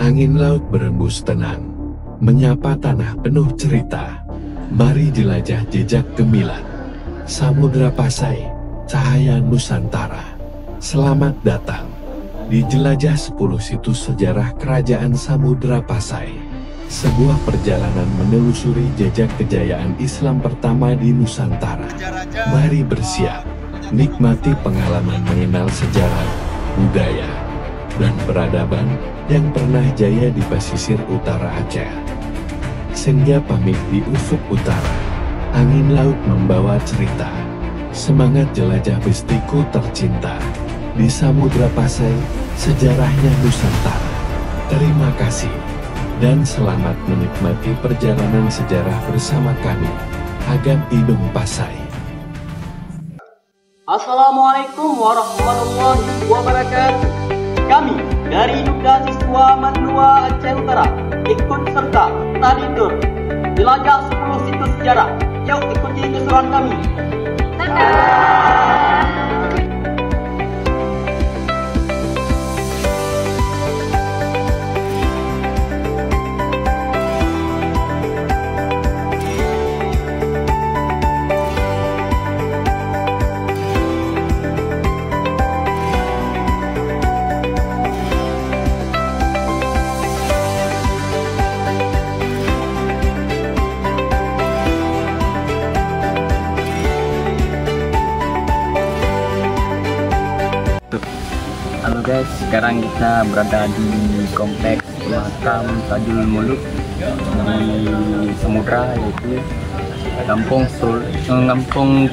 Angin laut berembus tenang, menyapa tanah penuh cerita. Mari jelajah jejak gemilang, Samudra Pasai, cahaya Nusantara. Selamat datang di Jelajah 10 Situs Sejarah Kerajaan Samudra Pasai. Sebuah perjalanan menelusuri jejak kejayaan Islam pertama di Nusantara. Mari bersiap, nikmati pengalaman mengenal sejarah, budaya, dan peradaban yang pernah jaya di pesisir utara Aceh. Senja pamit di ufuk utara, angin laut membawa cerita. Semangat jelajah bestiku tercinta, di Samudra Pasai, sejarahnya Nusantara. Terima kasih, dan selamat menikmati perjalanan sejarah bersama kami, Agam Idung Pasai. Assalamualaikum warahmatullahi wabarakatuh. Kami dari Duda Siswa Mandua Aceh Utara ikut serta tadi tur jelajah 10 situs sejarah. Yuk ikuti keseruan kami. Halo guys, sekarang kita berada di kompleks makam Tajul Muluk di Samudra, yaitu Kampung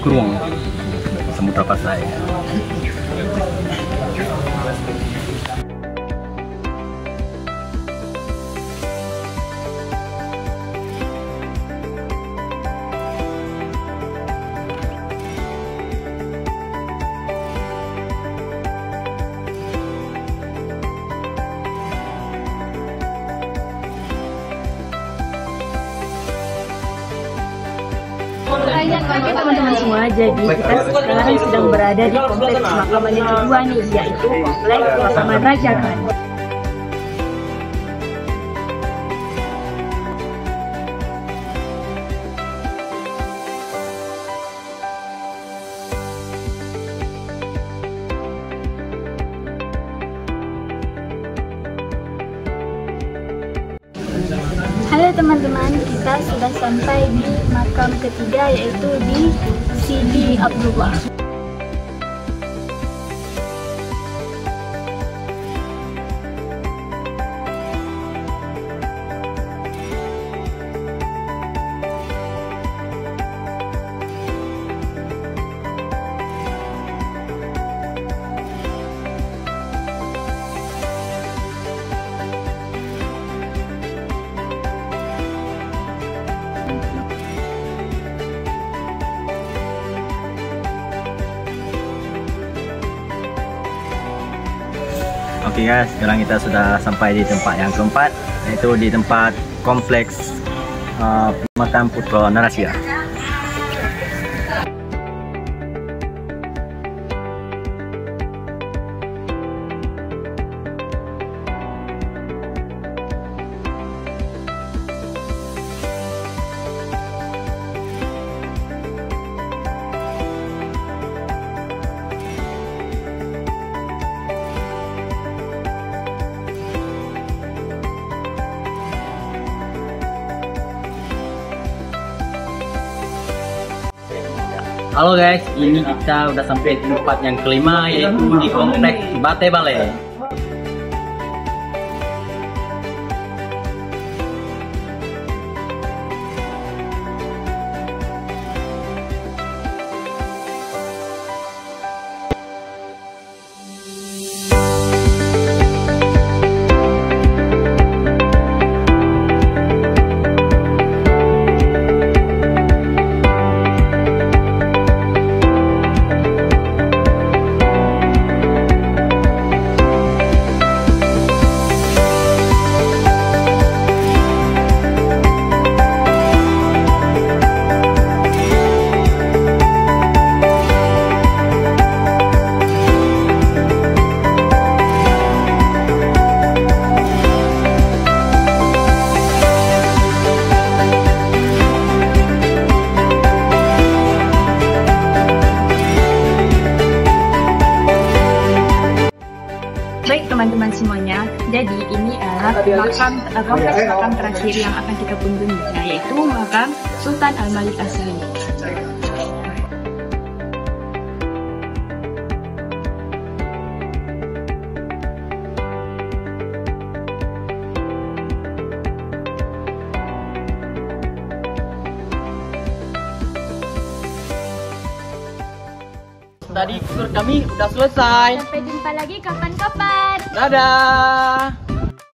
Krueng, Samudra Pasai. Oke teman-teman semua, jadi kita sekarang sedang berada di kompleks pemakaman yang kedua nih, yaitu kompleks pemakaman Raja Khan. Halo teman-teman, kita sudah sampai di makam ketiga, yaitu di Sidi Abdullah. Oke guys, sekarang kita sudah sampai di tempat yang keempat, yaitu di tempat kompleks makam Putra Narasya. Halo guys, ini kita udah sampai di tempat yang kelima, yaitu di kompleks Bate Balai. teman-teman semuanya. Jadi ini adalah kompleks makam terakhir yang akan kita kunjungi, yaitu makam Sultan Al-Malik As-Salim. Tadi tur kami udah selesai. Sampai jumpa lagi kapan-kapan. Dadah.